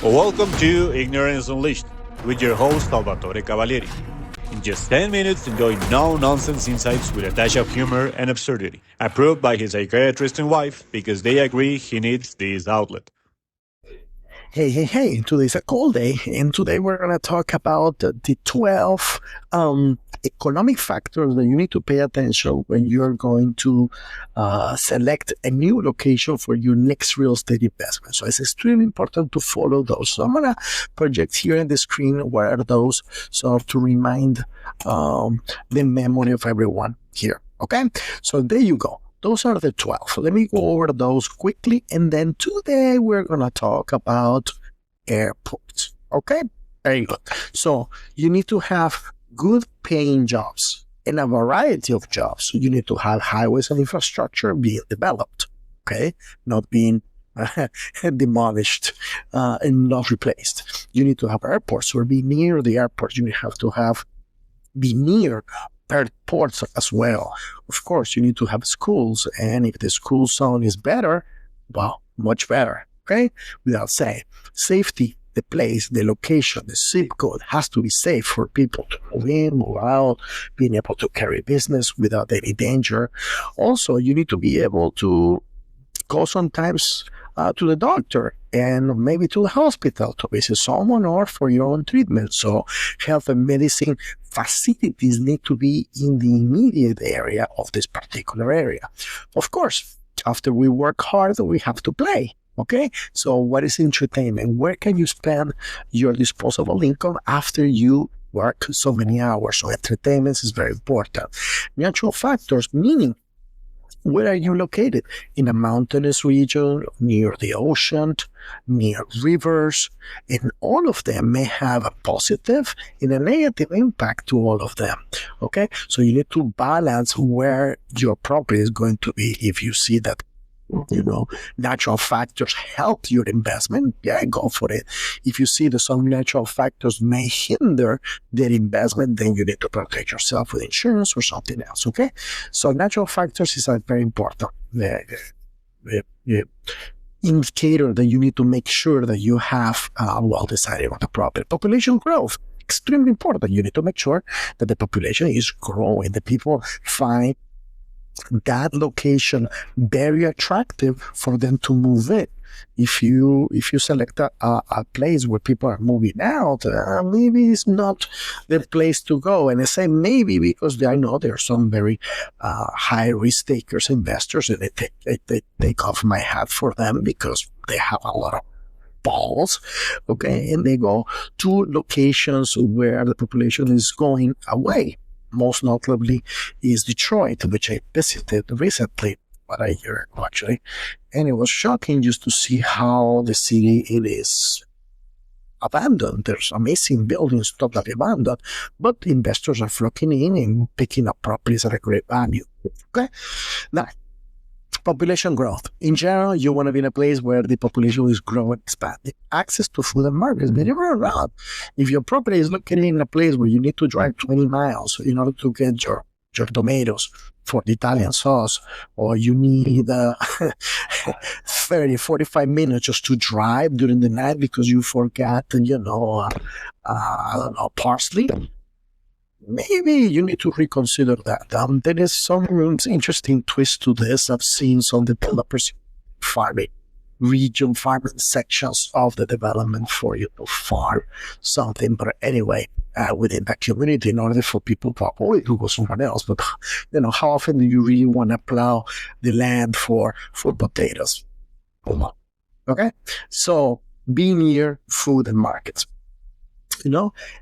Welcome to Ignorance Unleashed with your host Salvatore Cavalieri. In just 10 minutes, enjoy no-nonsense insights with a dash of humor and absurdity, approved by his psychiatrist and wife because they agree he needs this outlet. Hey, today's a cold day, and today we're going to talk about the 12 economic factors that you need to pay attention when you're going to select a new location for your next real estate investment. So it's extremely important to follow those. So I'm going to project here on the screen where are those, so to remind the memory of everyone here. Okay, so there you go. Those are the 12. Let me go over those quickly. And then today we're going to talk about airports. Okay? Very good. So you need to have good paying jobs and a variety of jobs. So you need to have highways and infrastructure being developed. Okay? Not being demolished and not replaced. You need to have airports or be near the airport. You have to be near airports as well. Of course, you need to have schools, and if the school zone is better, well, much better, okay? Without saying, safety, the place, the location, the zip code has to be safe for people to move in, move out, being able to carry business without any danger. Also, you need to be able to go sometimes to the doctor and maybe to the hospital to visit someone or for your own treatment. So health and medicine facilities need to be in the immediate area of this particular area. Of course, after we work hard, we have to play. Okay, so what is entertainment? Where can you spend your disposable income after you work so many hours? So entertainment is very important. Natural factors, meaning where are you located? In a mountainous region, near the ocean, near rivers, and all of them may have a positive and a negative impact to all of them. Okay, so you need to balance where your property is going to be. If you see that, natural factors help your investment, yeah, go for it. If you see that some natural factors may hinder that investment, then you need to protect yourself with insurance or something else, okay? So natural factors is a very important indicator that you need to make sure that you have well decided on the property. Population growth, extremely important. You need to make sure that the population is growing, that people find that location very attractive for them to move in. If you select a place where people are moving out, maybe it's not the place to go. And I say maybe because I know there are some very high risk takers, investors, and they take off my hat for them because they have a lot of balls, okay, and they go to locations where the population is going away. Most notably is Detroit, which I visited recently, about a year ago actually, and it was shocking just to see how the city it is abandoned. There's amazing buildings totally abandoned, but investors are flocking in and picking up properties at a great value. Okay, now population growth. In general, you want to be in a place where the population is growing, expanding. Access to food and markets, but you're around. If your property is located in a place where you need to drive 20 miles in order to get your tomatoes for the Italian sauce, or you need 30, 45 minutes just to drive during the night because you forgot, I don't know, parsley, maybe you need to reconsider that. There is some interesting twist to this. I've seen some developers farming sections of the development for you to farm something. But anyway, within that community, in order for people to avoid to go somewhere else. But how often do you really want to plow the land for potatoes? Okay, so be near food and markets. And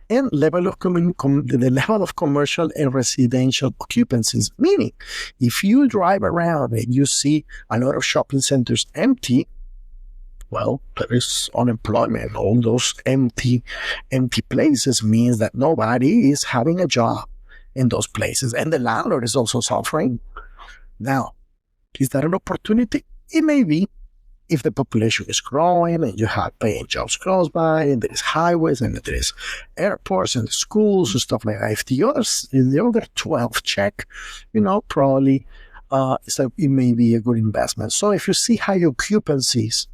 the level of commercial and residential occupancies, meaning if you drive around and you see a lot of shopping centers empty, well, there is unemployment. All those empty places means that nobody is having a job in those places, and the landlord is also suffering. Now, is that an opportunity? It may be. If the population is growing and you have paying jobs close by, and there is highways and there is airports and schools and stuff like that. If the other 12 check, probably it may be a good investment. So if you see high occupancies,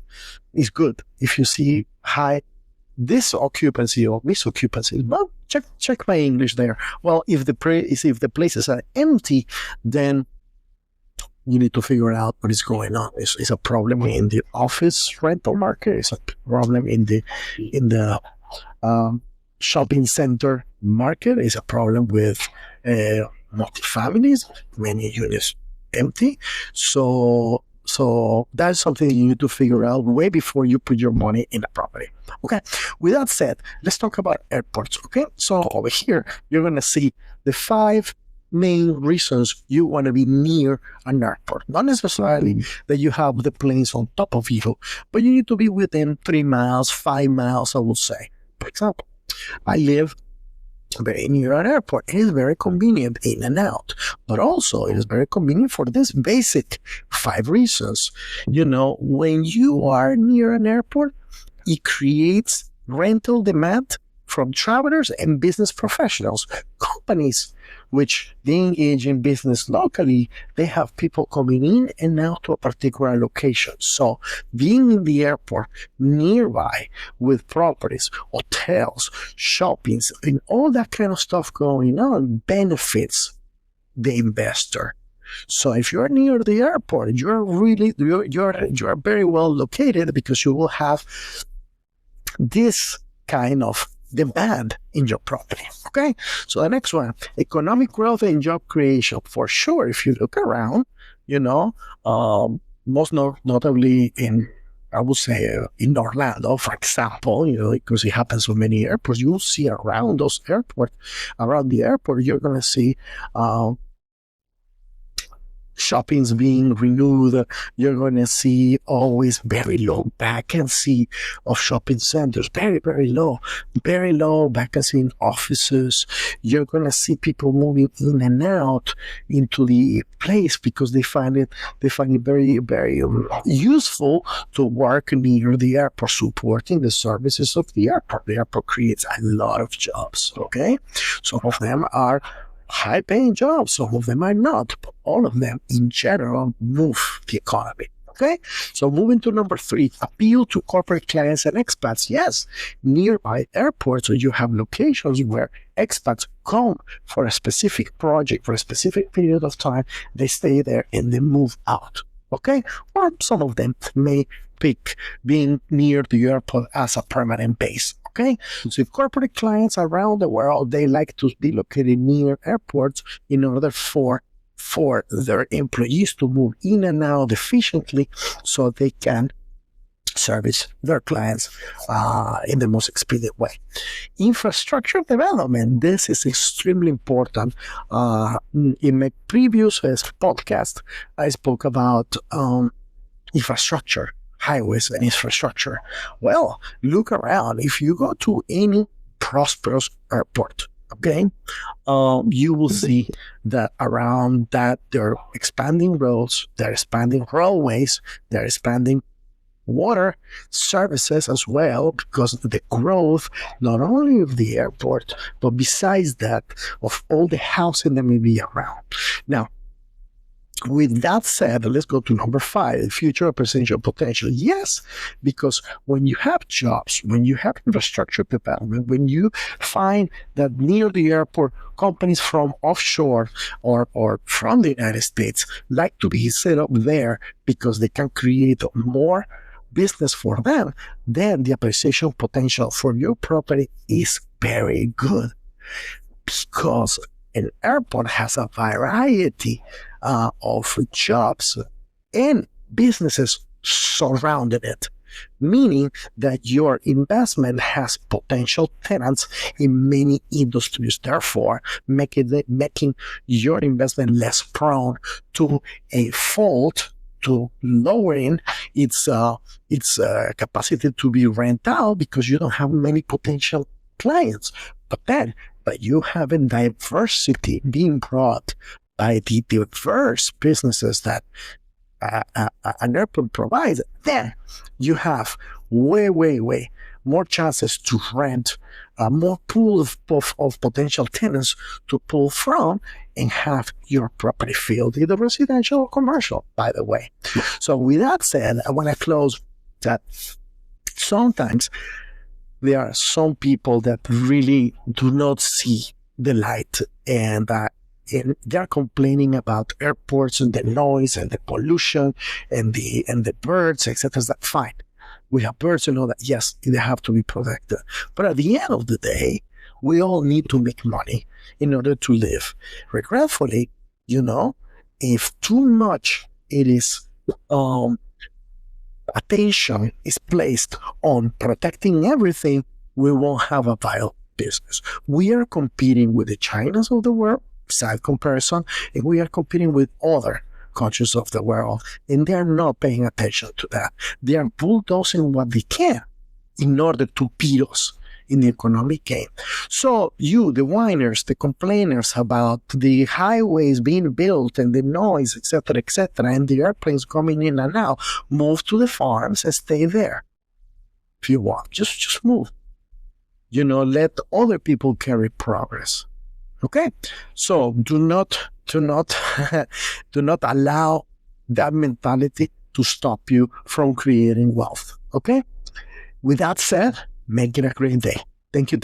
it's good. If you see high this occupancy or this occupancy. Well, check my English there. Well, if the places are empty, then you need to figure out what is going on. Is a problem in the office rental market? Is a problem in the shopping center market? Is a problem with multifamilies? Many units empty. So that's something you need to figure out way before you put your money in a property. Okay. With that said, let's talk about airports. Okay. So over here, you're going to see the 5 main reasons you want to be near an airport. Not necessarily that you have the planes on top of you, but you need to be within 3 miles, 5 miles, I would say. For example, I live very near an airport. It is very convenient in and out, but also it is very convenient for this basic 5 reasons. When you are near an airport, it creates rental demand from travelers and business professionals. Companies which they engage in business locally, they have people coming in and out to a particular location. So being in the airport nearby with properties, hotels, shoppings, and all that kind of stuff going on benefits the investor. So if you're near the airport, you're very well located because you will have this kind of demand in your property. Okay, so the next one, economic growth and job creation. For sure, if you look around, most notably in, I would say, in Orlando, for example, because it happens with many airports, you'll see around the airport, you're going to see shoppings being renewed. You're going to see always very low vacancy of shopping centers, very, very low vacancy in offices. You're going to see people moving in and out into the place because they find it very, very useful to work near the airport, supporting the services of the airport. The airport creates a lot of jobs. Okay, some of them are high-paying jobs, some of them are not, but all of them in general move the economy. Okay, so moving to number 3, appeal to corporate clients and expats. Yes, nearby airports, so you have locations where expats come for a specific project, for a specific period of time, they stay there and they move out. Okay, or some of them may pick being near the airport as a permanent base. Okay, so corporate clients around the world, they like to be located near airports in order for their employees to move in and out efficiently so they can service their clients in the most expedient way. Infrastructure development, this is extremely important. In my previous podcast, I spoke about infrastructure, highways and infrastructure. Well, look around. If you go to any prosperous airport, okay, you will see that around that they're expanding roads, they're expanding railways, they're expanding water services as well, because of the growth not only of the airport, but besides that, of all the housing that may be around. Now, with that said, let's go to number 5, future representation potential. Yes, because when you have jobs, when you have infrastructure development, when you find that near the airport, companies from offshore or from the United States like to be set up there because they can create more business for them, then the appreciation potential for your property is very good, because an airport has a variety of jobs and businesses surrounding it, meaning that your investment has potential tenants in many industries, therefore making your investment less prone to a fault, to lowering its capacity to be rent out because you don't have many potential clients. But you have a diversity being brought by the diverse businesses that an airport provides, then you have way more chances to rent, more pool of potential tenants to pull from and have your property filled, either residential or commercial, by the way. So with that said, I want to close that sometimes there are some people that really do not see the light, and they're complaining about airports and the noise and the pollution and the birds, etc. That's fine. We have birds, that yes, they have to be protected. But at the end of the day, we all need to make money in order to live. Regretfully, if too much attention is placed on protecting everything, we won't have a viable business. We are competing with the Chinas of the world, side comparison, and we are competing with other countries of the world, and they're not paying attention to that. They are bulldozing what they can in order to beat us in the economic game. So you, the whiners, the complainers about the highways being built and the noise, etc., and the airplanes coming in and out, move to the farms and stay there. If you want, just move. Let other people carry progress. Okay? So do not allow that mentality to stop you from creating wealth. Okay? With that said, make it a great day. Thank you.